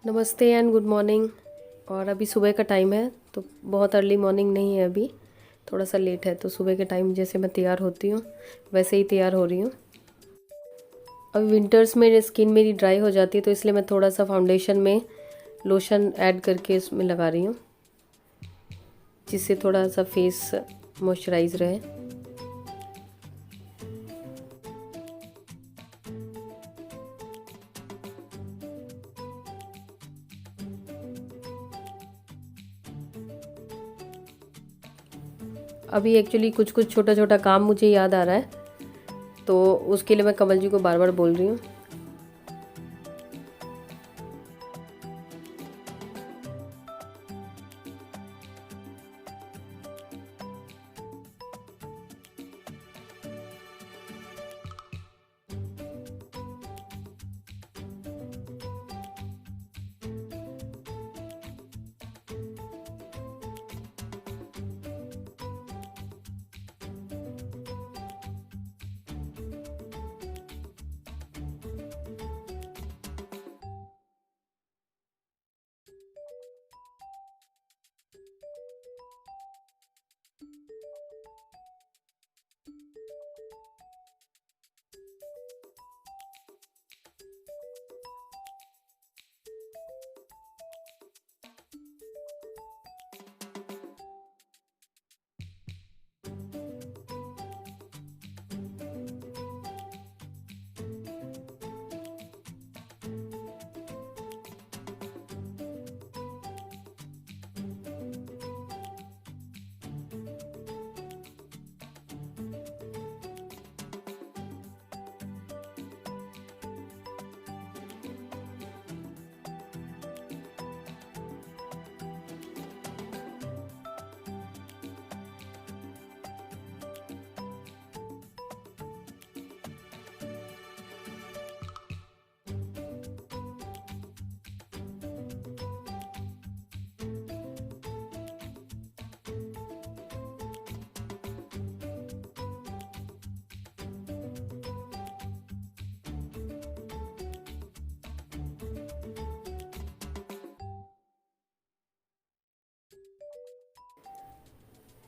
नमस्ते and good morning. और अभी सुबह का टाइम है तो बहुत अर्ली मॉर्निंग नहीं है, अभी थोड़ा सा लेट है। तो सुबह के टाइम जैसे मैं तैयार होती हूँ वैसे ही तैयार हो रही हूँ। अभी विंटर्स में स्किन मेरी ड्राई हो जाती है तो इसलिए मैं थोड़ा सा फाउंडेशन में लोशन ऐड करके इसमें लगा रही हूँ, जिससे थोड़ा सा फेस मॉइस्चराइज रहे। अभी एक्चुअली कुछ कुछ छोटा छोटा काम मुझे याद आ रहा है, तो उसके लिए मैं कमल जी को बार बार बोल रही हूँ।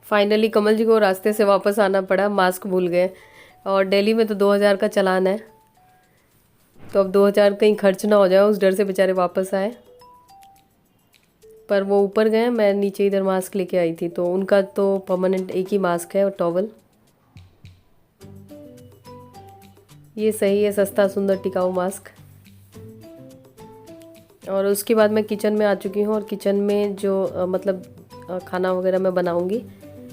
फाइनली कमल जी को रास्ते से वापस आना पड़ा, मास्क भूल गए। और दिल्ली में तो 2000 का चालान है, तो अब 2000 कहीं खर्च ना हो जाए उस डर से बेचारे वापस आए। पर वो ऊपर गए, मैं नीचे इधर मास्क लेके आई थी। तो उनका तो परमानेंट एक ही मास्क है और टॉवल। ये सही है, सस्ता सुंदर टिकाऊ मास्क। और उसके बाद मैं किचन में आ चुकी हूँ, और किचन में जो खाना वगैरह मैं बनाऊँगी,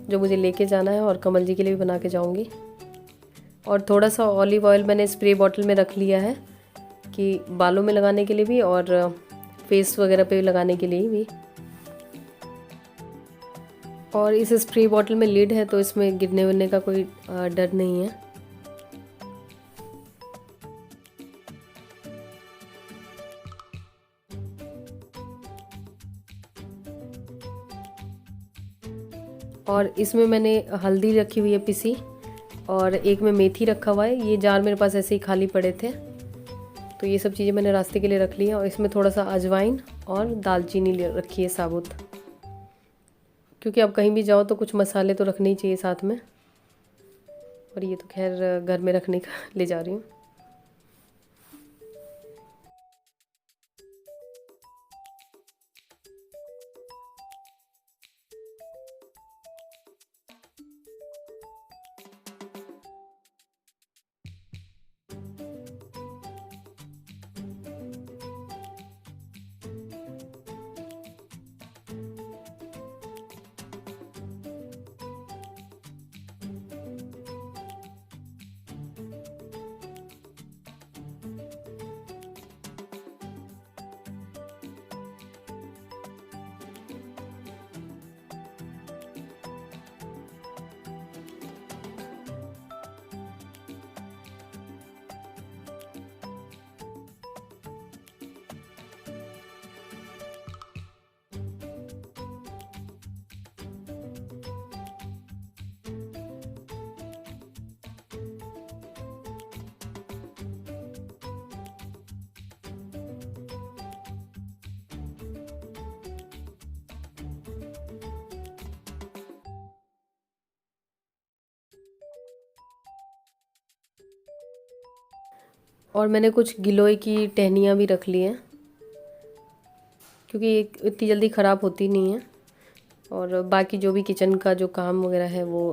जो मुझे लेके जाना है, और कमल जी के लिए भी बना के जाऊँगी। और थोड़ा सा ऑलिव ऑयल मैंने स्प्रे बॉटल में रख लिया है, कि बालों में लगाने के लिए भी और फेस वगैरह पे लगाने के लिए भी। और इस स्प्रे बॉटल में लिड है, तो इसमें गिरने विरने का कोई डर नहीं है। और इसमें मैंने हल्दी रखी हुई है पिसी, और एक में मेथी रखा हुआ है। ये जार मेरे पास ऐसे ही खाली पड़े थे, तो ये सब चीज़ें मैंने रास्ते के लिए रख ली हैं। और इसमें थोड़ा सा अजवाइन और दालचीनी रखी है साबुत, क्योंकि अब कहीं भी जाओ तो कुछ मसाले तो रखने ही चाहिए साथ में। और ये तो खैर घर में रखने का ले जा रही हूँ। और मैंने कुछ गिलोय की टहनियाँ भी रख ली हैं, क्योंकि इतनी जल्दी ख़राब होती नहीं है। और बाकी जो भी किचन का जो काम वगैरह है वो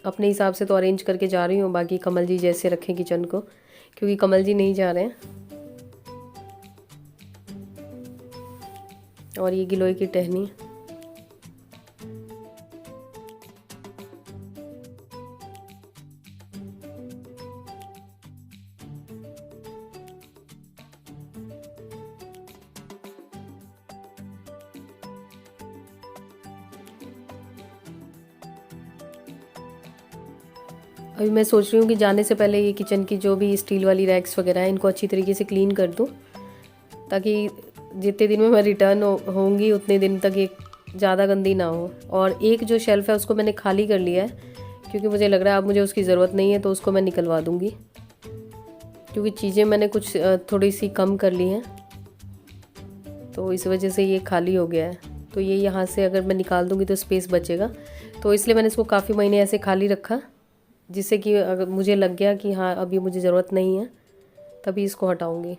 अपने हिसाब से तो अरेंज करके जा रही हूँ। बाकी कमल जी जैसे रखें किचन को, क्योंकि कमल जी नहीं जा रहे हैं। और ये गिलोय की टहनी, अभी मैं सोच रही हूँ कि जाने से पहले ये किचन की जो भी स्टील वाली रैक्स वगैरह हैं इनको अच्छी तरीके से क्लीन कर दूँ, ताकि जितने दिन में मैं रिटर्न होंगी उतने दिन तक ये ज़्यादा गंदी ना हो। और एक जो शेल्फ़ है उसको मैंने खाली कर लिया है, क्योंकि मुझे लग रहा है अब मुझे उसकी ज़रूरत नहीं है, तो उसको मैं निकलवा दूँगी। क्योंकि चीज़ें मैंने कुछ थोड़ी सी कम कर ली हैं, तो इस वजह से ये खाली हो गया है। तो ये यहाँ से अगर मैं निकाल दूँगी तो स्पेस बचेगा, तो इसलिए मैंने इसको काफ़ी महीने ऐसे खाली रखा, जिससे कि अगर मुझे लग गया कि हाँ अभी मुझे ज़रूरत नहीं है तभी इसको हटाऊँगी।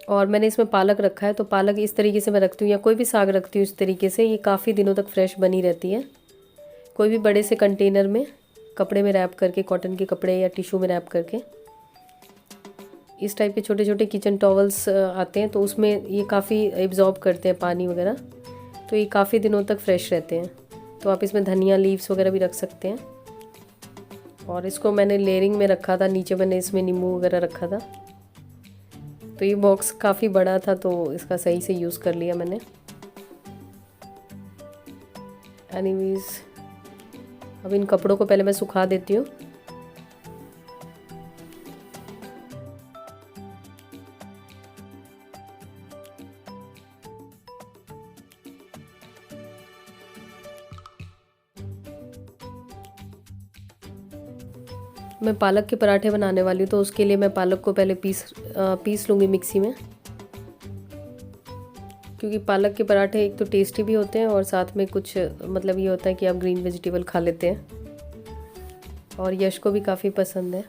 और मैंने इसमें पालक रखा है, तो पालक इस तरीके से मैं रखती हूँ, या कोई भी साग रखती हूँ इस तरीके से, ये काफ़ी दिनों तक फ्रेश बनी रहती है। कोई भी बड़े से कंटेनर में कपड़े में रैप करके, कॉटन के कपड़े या टिश्यू में रैप करके, इस टाइप के छोटे छोटे किचन टॉवल्स आते हैं, तो उसमें ये काफ़ी एब्जॉर्ब करते हैं पानी वगैरह, तो ये काफ़ी दिनों तक फ्रेश रहते हैं। तो आप इसमें धनिया लीव्स वगैरह भी रख सकते हैं। और इसको मैंने लेयरिंग में रखा था, नीचे मैंने इसमें नींबू वगैरह रखा था। तो ये बॉक्स काफ़ी बड़ा था, तो इसका सही से यूज़ कर लिया मैंने। एनीवेज, अब इन कपड़ों को पहले मैं सुखा देती हूँ। मैं पालक के पराठे बनाने वाली हूँ, तो उसके लिए मैं पालक को पहले पीस लूँगी मिक्सी में, क्योंकि पालक के पराठे एक तो टेस्टी भी होते हैं और साथ में कुछ मतलब ये होता है कि आप ग्रीन वेजिटेबल खा लेते हैं। और यश को भी काफ़ी पसंद है।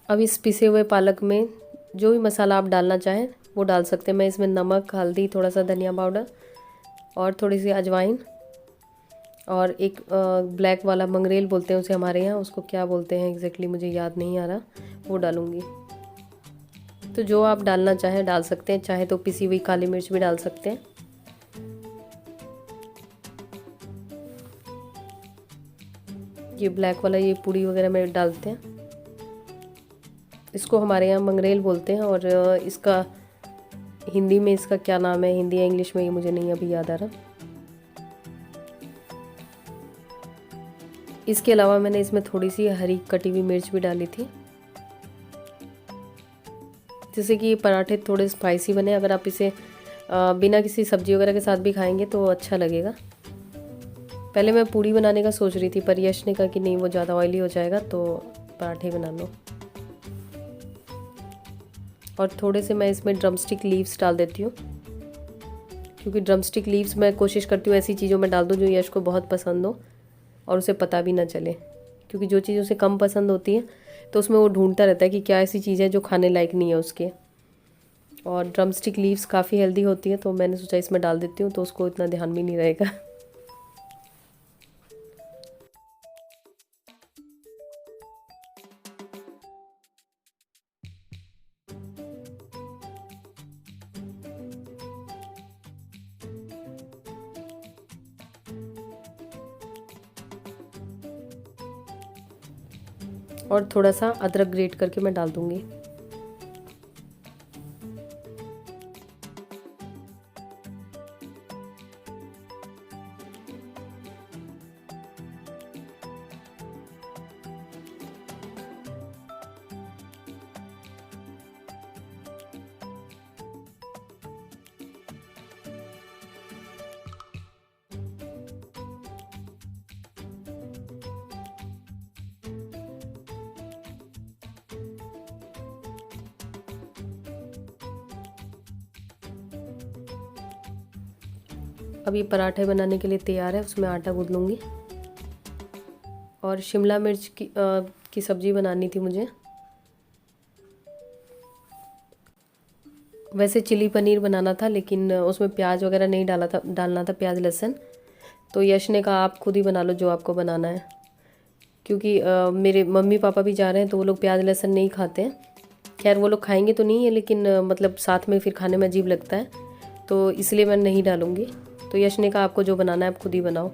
अब इस पिसे हुए पालक में जो भी मसाला आप डालना चाहें वो डाल सकते हैं। मैं इसमें नमक, हल्दी, थोड़ा सा धनिया पाउडर और थोड़ी सी अजवाइन और एक ब्लैक वाला मंगरेल बोलते हैं उसे हमारे यहाँ, उसको क्या बोलते हैं एग्जैक्टली मुझे याद नहीं आ रहा, वो डालूँगी। तो जो आप डालना चाहें डाल सकते हैं, चाहे तो पिसी हुई काली मिर्च भी डाल सकते हैं। ये ब्लैक वाला ये पूड़ी वगैरह में डालते हैं, इसको हमारे यहाँ मंगरेल बोलते हैं। और इसका हिंदी में इसका क्या नाम है, हिंदी या इंग्लिश में, ये मुझे नहीं अभी याद आ रहा। इसके अलावा मैंने इसमें थोड़ी सी हरी कटी हुई मिर्च भी डाली थी, जिससे कि ये पराठे थोड़े स्पाइसी बने। अगर आप इसे बिना किसी सब्जी वगैरह के साथ भी खाएंगे तो अच्छा लगेगा। पहले मैं पूड़ी बनाने का सोच रही थी, पर यश ने कहा कि नहीं वो ज़्यादा ऑयली हो जाएगा, तो पराठे बना लो। और थोड़े से मैं इसमें ड्रमस्टिक लीव्स डाल देती हूँ, क्योंकि ड्रमस्टिक लीव्स मैं कोशिश करती हूँ ऐसी चीज़ों में डाल दूँ जो यश को बहुत पसंद हो और उसे पता भी ना चले, क्योंकि जो चीज़ उसे कम पसंद होती है तो उसमें वो ढूंढता रहता है कि क्या ऐसी चीज़ है जो खाने लायक नहीं है उसके। और ड्रमस्टिक लीव्स काफ़ी हेल्दी होती हैं, तो मैंने सोचा इसमें डाल देती हूँ तो उसको इतना ध्यान भी नहीं रहेगा। और थोड़ा सा अदरक ग्रेट करके मैं डाल दूँगी। अब ये पराठे बनाने के लिए तैयार है, उसमें आटा गूँथ लूँगी। और शिमला मिर्च की सब्ज़ी बनानी थी मुझे। वैसे चिली पनीर बनाना था, लेकिन उसमें प्याज वगैरह नहीं डालना था प्याज लहसुन। तो यश ने कहा आप खुद ही बना लो जो आपको बनाना है, क्योंकि मेरे मम्मी पापा भी जा रहे हैं तो वो लोग प्याज लहसुन नहीं खाते हैं। खैर वो लोग खाएंगे तो नहीं है, लेकिन मतलब साथ में फिर खाने में अजीब लगता है, तो इसलिए मैं नहीं डालूँगी। तो यश ने कहा आपको जो बनाना है आप खुद ही बनाओ,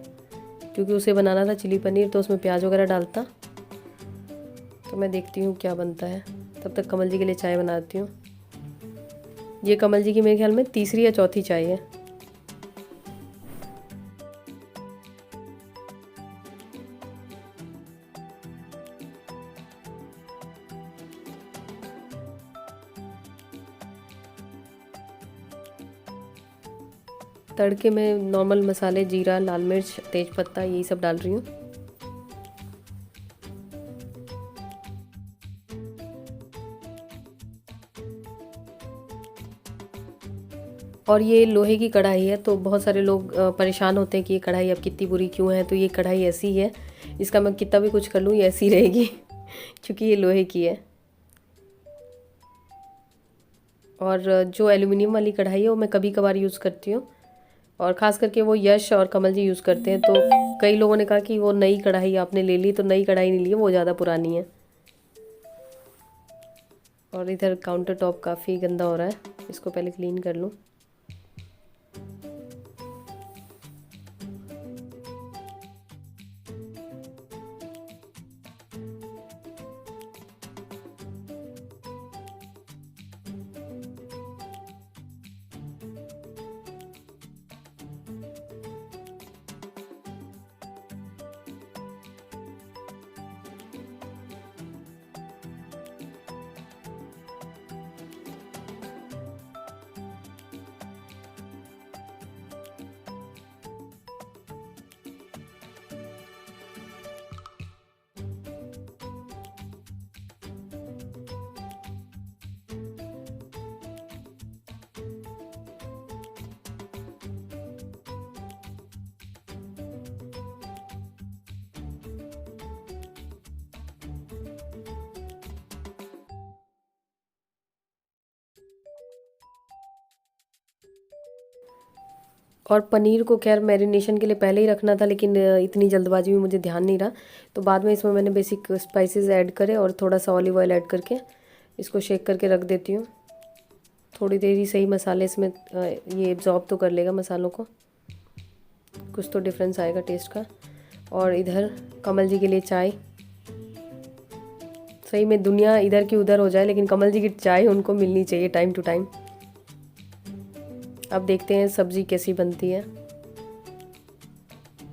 क्योंकि उसे बनाना था चिली पनीर तो उसमें प्याज वगैरह डालता। तो मैं देखती हूँ क्या बनता है, तब तक कमल जी के लिए चाय बनाती हूँ। ये कमल जी की मेरे ख्याल में तीसरी या चौथी चाय है। तड़के में नॉर्मल मसाले, जीरा, लाल मिर्च, तेज पत्ता, यही सब डाल रही हूँ। और ये लोहे की कढ़ाई है, तो बहुत सारे लोग परेशान होते हैं कि ये कढ़ाई अब कितनी बुरी क्यों है। तो ये कढ़ाई ऐसी है, इसका मैं कितना भी कुछ कर लूँ ये ऐसी रहेगी क्योंकि ये लोहे की है। और जो एल्युमिनियम वाली कढ़ाई है वो मैं कभी कभार यूज़ करती हूँ, और ख़ास करके वो यश और कमल जी यूज़ करते हैं। तो कई लोगों ने कहा कि वो नई कढ़ाई आपने ले ली, तो नई कढ़ाई नहीं ली है, वो ज़्यादा पुरानी है। और इधर काउंटर टॉप काफ़ी गंदा हो रहा है, इसको पहले क्लीन कर लूँ। और पनीर को खैर मैरिनेशन के लिए पहले ही रखना था, लेकिन इतनी जल्दबाजी में मुझे ध्यान नहीं रहा, तो बाद में इसमें मैंने बेसिक स्पाइसेस ऐड करे और थोड़ा सा ऑलिव ऑयल ऐड करके इसको शेक करके रख देती हूँ। थोड़ी देर ही सही, मसाले इसमें ये एब्जॉर्ब तो कर लेगा मसालों को, कुछ तो डिफरेंस आएगा टेस्ट का। और इधर कमल जी के लिए चाय। सही में दुनिया इधर की उधर हो जाए, लेकिन कमल जी की चाय उनको मिलनी चाहिए टाइम टू टाइम। अब देखते हैं सब्ज़ी कैसी बनती है।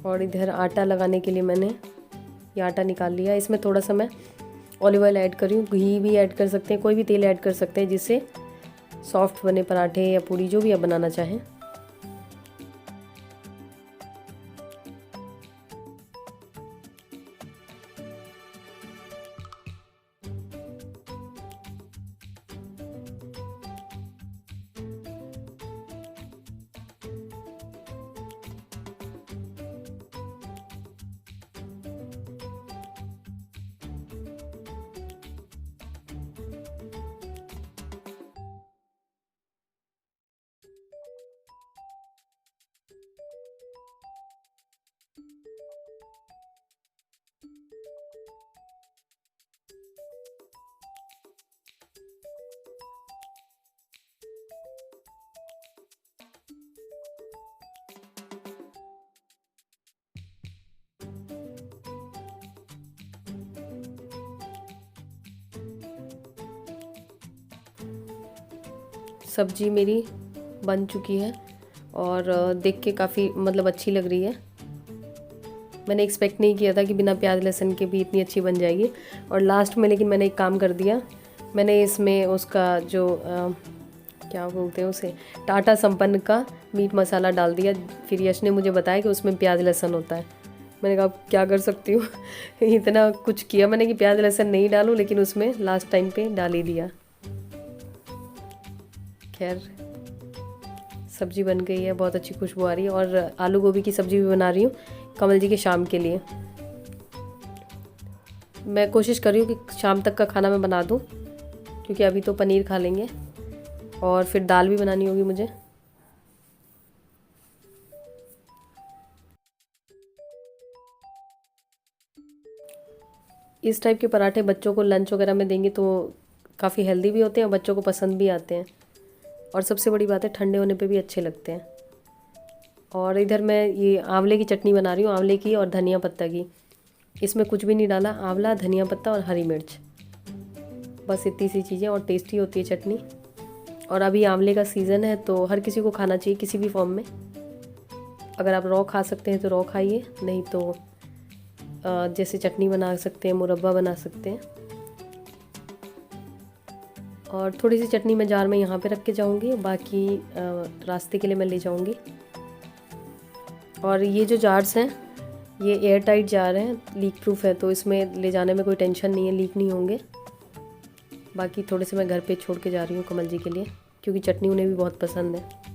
और इधर आटा लगाने के लिए मैंने ये आटा निकाल लिया। इसमें थोड़ा सा मैं ऑलिव ऑयल ऐड कर रही हूँ, घी भी ऐड कर सकते हैं, कोई भी तेल ऐड कर सकते हैं जिससे सॉफ्ट बने पराठे या पूड़ी, जो भी आप बनाना चाहें। सब्जी मेरी बन चुकी है और देख के काफ़ी मतलब अच्छी लग रही है। मैंने एक्सपेक्ट नहीं किया था कि बिना प्याज लहसुन के भी इतनी अच्छी बन जाएगी। और लास्ट में लेकिन मैंने एक काम कर दिया, मैंने इसमें उसका जो क्या बोलते हैं उसे, टाटा संपन्न का मीट मसाला डाल दिया। फिर यश ने मुझे बताया कि उसमें प्याज लहसुन होता है। मैंने कहा क्या कर सकती हूँ इतना कुछ किया मैंने कि प्याज लहसुन नहीं डालूँ, लेकिन उसमें लास्ट टाइम पे डाल ही दिया। खैर सब्जी बन गई है, बहुत अच्छी खुशबू आ रही है। और आलू गोभी की सब्ज़ी भी बना रही हूँ कमल जी के शाम के लिए। मैं कोशिश कर रही हूँ कि शाम तक का खाना मैं बना दूँ, क्योंकि अभी तो पनीर खा लेंगे और फिर दाल भी बनानी होगी मुझे। इस टाइप के पराठे बच्चों को लंच वगैरह में देंगे तो काफ़ी हेल्दी भी होते हैं और बच्चों को पसंद भी आते हैं। और सबसे बड़ी बात है ठंडे होने पे भी अच्छे लगते हैं। और इधर मैं ये आंवले की चटनी बना रही हूँ, आंवले की और धनिया पत्ता की। इसमें कुछ भी नहीं डाला, आंवला, धनिया पत्ता और हरी मिर्च, बस इतनी सी चीज़ें, और टेस्टी होती है चटनी। और अभी आंवले का सीज़न है तो हर किसी को खाना चाहिए किसी भी फॉर्म में। अगर आप रॉ खा सकते हैं तो रॉ खाइए, नहीं तो जैसे चटनी बना सकते हैं, मुरब्बा बना सकते हैं। और थोड़ी सी चटनी मैं जार में यहाँ पे रख के जाऊँगी, बाकी रास्ते के लिए मैं ले जाऊँगी। और ये जो जार्स हैं ये एयर टाइट जार हैं, लीक प्रूफ है, तो इसमें ले जाने में कोई टेंशन नहीं है, लीक नहीं होंगे। बाकी थोड़े से मैं घर पे छोड़ के जा रही हूँ कमल जी के लिए, क्योंकि चटनी उन्हें भी बहुत पसंद है।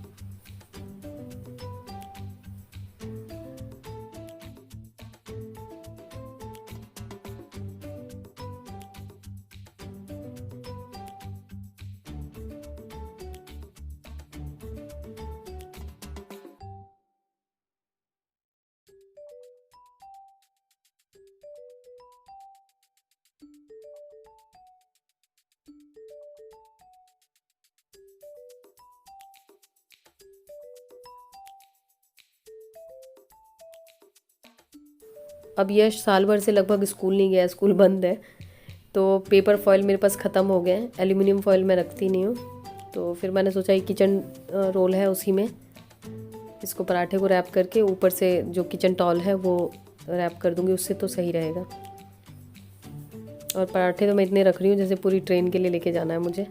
अब यश साल भर से लगभग स्कूल नहीं गया, स्कूल बंद है, तो पेपर फॉइल मेरे पास ख़त्म हो गए हैं। एल्यूमिनियम फॉइल मैं रखती नहीं हूँ, तो फिर मैंने सोचा ये किचन रोल है, उसी में इसको पराठे को रैप करके ऊपर से जो किचन टॉल है वो रैप कर दूँगी, उससे तो सही रहेगा। और पराठे तो मैं इतने रख रही हूँ जैसे पूरी ट्रेन के लिए लेके जाना है मुझे।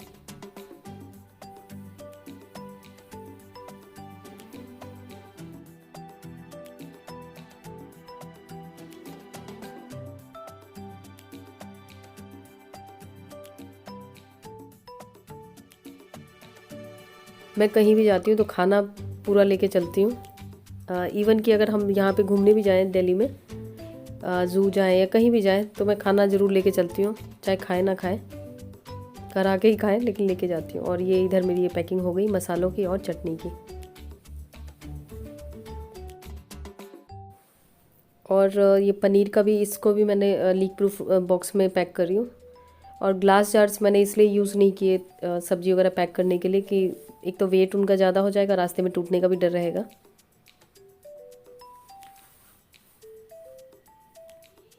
मैं कहीं भी जाती हूँ तो खाना पूरा लेके चलती हूँ। इवन कि अगर हम यहाँ पे घूमने भी जाएँ दिल्ली में, ज़ू जाएँ या कहीं भी जाएँ, तो मैं खाना ज़रूर लेके चलती हूँ, चाहे खाएं ना खाएं, घर आके ही खाएं, लेकिन लेके जाती हूँ। और ये इधर मेरी ये पैकिंग हो गई मसालों की और चटनी की। और ये पनीर का भी, इसको भी मैंने लीक प्रूफ बॉक्स में पैक कर रही हूँ। और ग्लास जार्स मैंने इसलिए यूज़ नहीं किए सब्ज़ी वगैरह पैक करने के लिए कि एक तो वेट उनका ज़्यादा हो जाएगा, रास्ते में टूटने का भी डर रहेगा।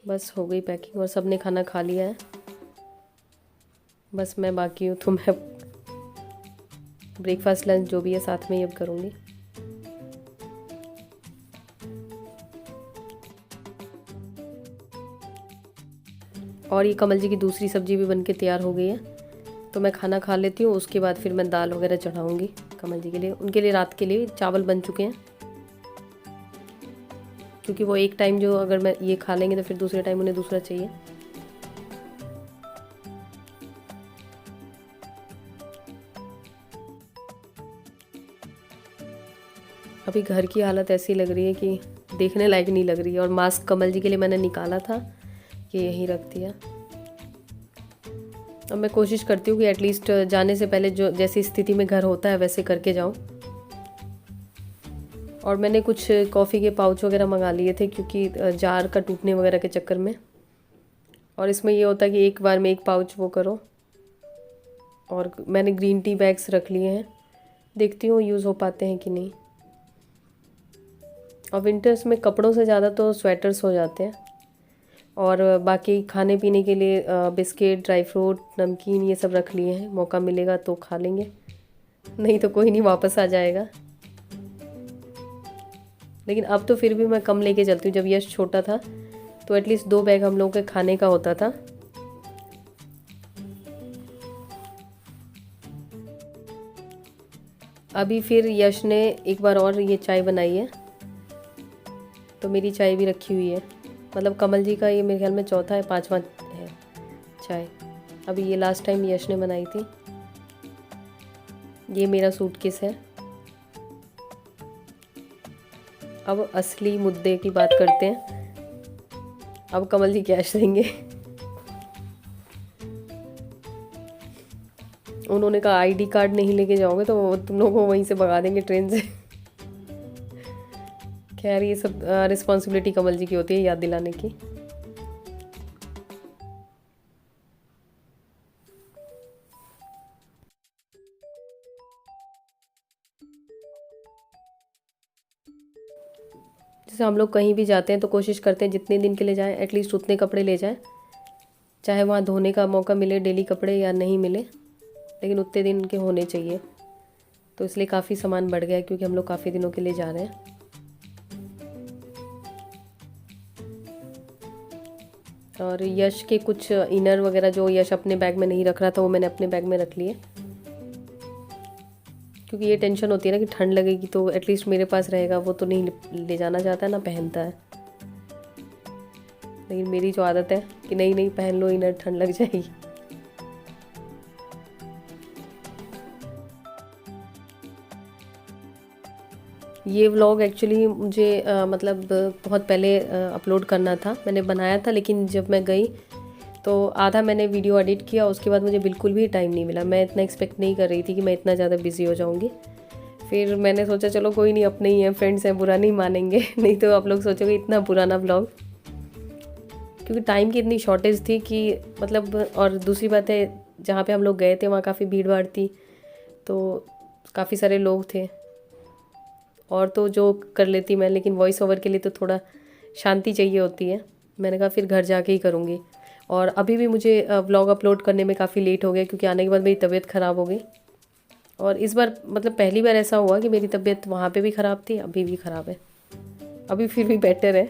बस हो गई पैकिंग और सबने खाना खा लिया है, बस मैं बाकी हूँ। तो मैं ब्रेकफास्ट लंच जो भी है साथ में ही अब करूँगी। और ये कमल जी की दूसरी सब्ज़ी भी बनके तैयार हो गई है, तो मैं खाना खा लेती हूँ, उसके बाद फिर मैं दाल वगैरह चढ़ाऊँगी कमल जी के लिए। उनके लिए रात के लिए चावल बन चुके हैं, क्योंकि वो एक टाइम जो अगर मैं ये खा लेंगे तो फिर दूसरे टाइम उन्हें दूसरा चाहिए। अभी घर की हालत ऐसी लग रही है कि देखने लायक नहीं लग रही है। और मास्क कमल जी के लिए मैंने निकाला था कि यहीं रख दिया। अब मैं कोशिश करती हूँ कि एटलीस्ट जाने से पहले जो जैसी स्थिति में घर होता है वैसे करके जाऊँ। और मैंने कुछ कॉफ़ी के पाउच वगैरह मंगा लिए थे, क्योंकि जार का टूटने वगैरह के चक्कर में। और इसमें ये होता है कि एक बार में एक पाउच वो करो। और मैंने ग्रीन टी बैग्स रख लिए हैं, देखती हूँ यूज़ हो पाते हैं कि नहीं। और विंटर्स में कपड़ों से ज़्यादा तो स्वेटर्स हो जाते हैं। और बाकी खाने पीने के लिए बिस्किट, ड्राई फ्रूट, नमकीन, ये सब रख लिए हैं, मौका मिलेगा तो खा लेंगे। नहीं तो कोई नहीं वापस आ जाएगा। लेकिन अब तो फिर भी मैं कम लेके चलती हूँ। जब यश छोटा था तो एटलीस्ट 2 बैग हम लोगों के खाने का होता था। अभी फिर यश ने एक बार और ये चाय बनाई है, तो मेरी चाय भी रखी हुई है। मतलब कमल जी का ये मेरे ख्याल में चौथा है 5वां है चाय। अभी ये लास्ट टाइम यश ने बनाई थी। ये मेरा सूटकेस है। अब असली मुद्दे की बात करते हैं। अब कमल जी कैश देंगे। उन्होंने कहा आईडी कार्ड नहीं लेके जाओगे तो तुम लोगों को वहीं से भगा देंगे ट्रेन से। खैर ये सब रिस्पॉन्सिबिलिटी कमल जी की होती है याद दिलाने की। जैसे हम लोग कहीं भी जाते हैं तो कोशिश करते हैं जितने दिन के लिए जाएं एटलीस्ट उतने कपड़े ले जाएं, चाहे वहाँ धोने का मौका मिले डेली कपड़े या नहीं मिले, लेकिन उतने दिन के होने चाहिए। तो इसलिए काफ़ी सामान बढ़ गया है क्योंकि हम लोग काफ़ी दिनों के लिए जा रहे हैं। और यश के कुछ इनर वगैरह जो यश अपने बैग में नहीं रख रहा था वो मैंने अपने बैग में रख लिए, क्योंकि ये टेंशन होती है ना कि ठंड लगेगी तो एटलीस्ट मेरे पास रहेगा। वो तो नहीं ले जाना चाहता है ना पहनता है, लेकिन मेरी जो आदत है कि नहीं नहीं पहन लो इनर, ठंड लग जाएगी। ये व्लॉग एक्चुअली मुझे मतलब बहुत पहले अपलोड करना था, मैंने बनाया था, लेकिन जब मैं गई तो आधा मैंने वीडियो एडिट किया, उसके बाद मुझे बिल्कुल भी टाइम नहीं मिला। मैं इतना एक्सपेक्ट नहीं कर रही थी कि मैं इतना ज़्यादा बिजी हो जाऊँगी। फिर मैंने सोचा चलो कोई नहीं, अपने ही हैं, फ्रेंड्स हैं, बुरा नहीं मानेंगे। नहीं तो आप लोग सोचोगे इतना पुराना व्लॉग, क्योंकि टाइम की इतनी शॉर्टेज थी कि मतलब। और दूसरी बात है जहाँ पे हम लोग गए थे वहाँ काफ़ी भीड़ भाड़ थी, तो काफ़ी सारे लोग थे। और तो जो कर लेती मैं, लेकिन वॉइस ओवर के लिए तो थोड़ा शांति चाहिए होती है। मैंने कहा फिर घर जाके ही करूँगी। और अभी भी मुझे व्लॉग अपलोड करने में काफ़ी लेट हो गया क्योंकि आने के बाद मेरी तबीयत ख़राब हो गई। और इस बार मतलब पहली बार ऐसा हुआ कि मेरी तबीयत वहाँ पे भी ख़राब थी, अभी भी ख़राब है, अभी फिर भी बेटर है।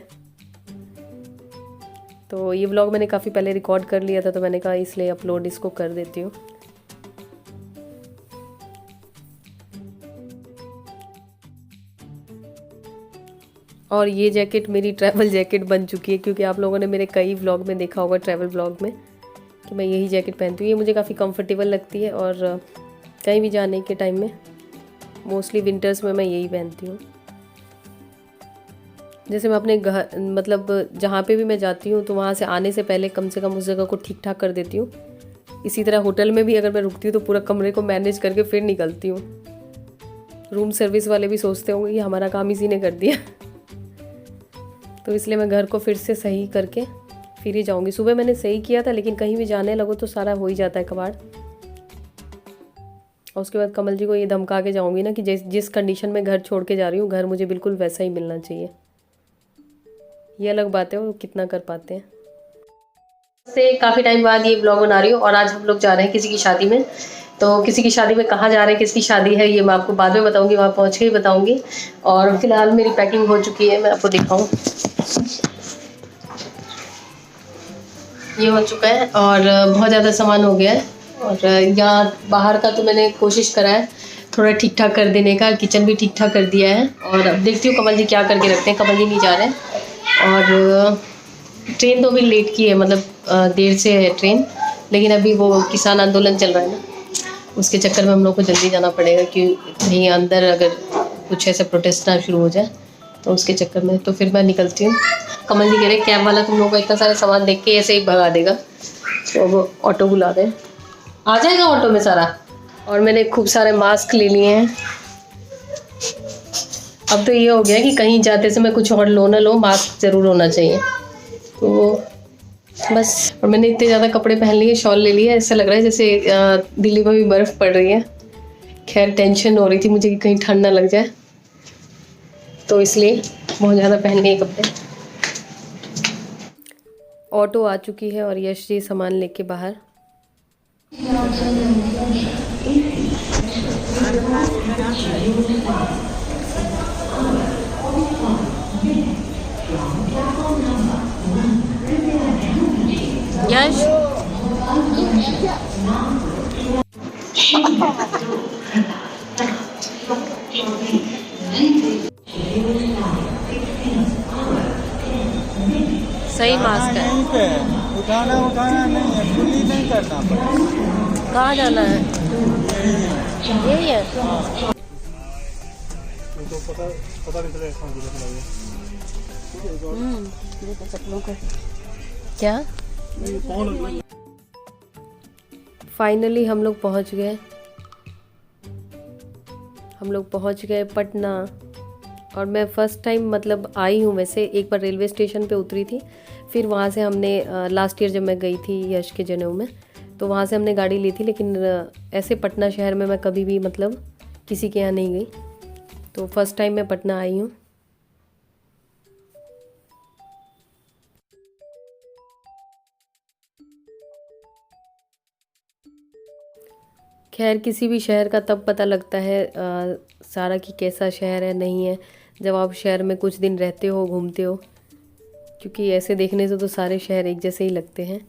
तो ये व्लॉग मैंने काफ़ी पहले रिकॉर्ड कर लिया था, तो मैंने कहा इसलिए अपलोड इसको कर देती हूँ। और ये जैकेट मेरी ट्रैवल जैकेट बन चुकी है, क्योंकि आप लोगों ने मेरे कई व्लॉग में देखा होगा, ट्रैवल व्लॉग में, कि मैं यही जैकेट पहनती हूँ। ये मुझे काफ़ी कंफर्टेबल लगती है और कहीं भी जाने के टाइम में, मोस्टली विंटर्स में मैं यही पहनती हूँ। जैसे मैं अपने घर मतलब जहाँ पे भी मैं जाती हूँ तो वहाँ से आने से पहले कम से कम उस जगह को ठीक ठाक कर देती हूँ। इसी तरह होटल में भी अगर मैं रुकती हूँ तो पूरा कमरे को मैनेज करके फिर निकलती हूँ। रूम सर्विस वाले भी सोचते होंगे कि हमारा काम इसी ने कर दिया। तो इसलिए मैं घर को फिर से सही करके फिर ही जाऊँगी। सुबह मैंने सही किया था, लेकिन कहीं भी जाने लगो तो सारा हो ही जाता है कबाड़। और उसके बाद कमल जी को ये धमका के जाऊँगी ना कि जिस कंडीशन में घर छोड़ के जा रही हूँ, घर मुझे बिल्कुल वैसा ही मिलना चाहिए। ये अलग बात है वो कितना कर पाते हैं। से काफ़ी टाइम बाद ये ब्लॉग बना रही हूँ और आज हम लोग जा रहे हैं किसी की शादी में। तो किसी की शादी में कहाँ जा रहे हैं, किसकी शादी है, ये मैं आपको बाद में बताऊंगी, वहाँ पहुँच के ही बताऊंगी। और फिलहाल मेरी पैकिंग हो चुकी है, मैं आपको दिखाऊँ। ये हो चुका है और बहुत ज़्यादा सामान हो गया है। और यहाँ बाहर का तो मैंने कोशिश करा है थोड़ा ठीक ठाक कर देने का, किचन भी ठीक ठाक कर दिया है। और अब देखती हूँ कमल जी क्या करके रखते हैं। कमल जी नहीं जा रहे हैं और ट्रेन तो अभी लेट की है, मतलब देर से है ट्रेन, लेकिन अभी वो किसान आंदोलन चल रहा है ना, उसके चक्कर में हम लोग को जल्दी जाना पड़ेगा कि कहीं अंदर अगर कुछ ऐसा प्रोटेस्ट ना शुरू हो जाए तो उसके चक्कर में। तो फिर मैं निकलती हूँ। कमल जी कह रहे कैब वाला तुम लोगों को इतना सारा सामान देख के ऐसे ही भगा देगा, तो वो ऑटो बुला दे, आ जाएगा ऑटो में सारा। और मैंने खूब सारे मास्क ले लिए हैं। अब तो ये हो गया कि कहीं जाते समय कुछ और लो ना लो, मास्क ज़रूर होना चाहिए। तो बस, और मैंने इतने ज़्यादा कपड़े पहन लिए, शॉल ले लिया, ऐसा लग रहा है जैसे दिल्ली में भी बर्फ़ पड़ रही है। खैर टेंशन हो रही थी मुझे कि कहीं ठंड ना लग जाए, तो इसलिए बहुत ज़्यादा पहन लिए कपड़े। ऑटो आ चुकी है और यश जी सामान लेके बाहर। यश सही मास्क है। यहीं पे उठाना नहीं है, खुली नहीं करना पड़ेगा। कहाँ जाना है? यही है। तो पता नहीं चलेगा क्या फाइनली हम लोग पहुंच गए पटना। और मैं फ़र्स्ट टाइम मतलब आई हूँ, वैसे एक बार रेलवे स्टेशन पे उतरी थी, फिर वहाँ से हमने लास्ट ईयर जब मैं गई थी यश के जनेऊ में, तो वहाँ से हमने गाड़ी ली थी। लेकिन ऐसे पटना शहर में मैं कभी भी मतलब किसी के यहाँ नहीं गई, तो फर्स्ट टाइम मैं पटना आई हूँ। खैर किसी भी शहर का तब पता लगता है सारा कि कैसा शहर है नहीं है, जब आप शहर में कुछ दिन रहते हो, घूमते हो, क्योंकि ऐसे देखने से तो सारे शहर एक जैसे ही लगते हैं।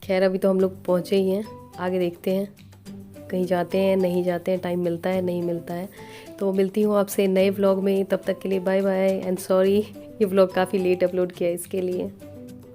खैर अभी तो हम लोग पहुँचे ही हैं, आगे देखते हैं कहीं जाते हैं नहीं जाते हैं, टाइम मिलता है नहीं मिलता है। तो मिलती हूँ आपसे नए व्लॉग में, तब तक के लिए बाय बाय एंड सॉरी ये व्लॉग काफ़ी लेट अपलोड किया है इसके लिए।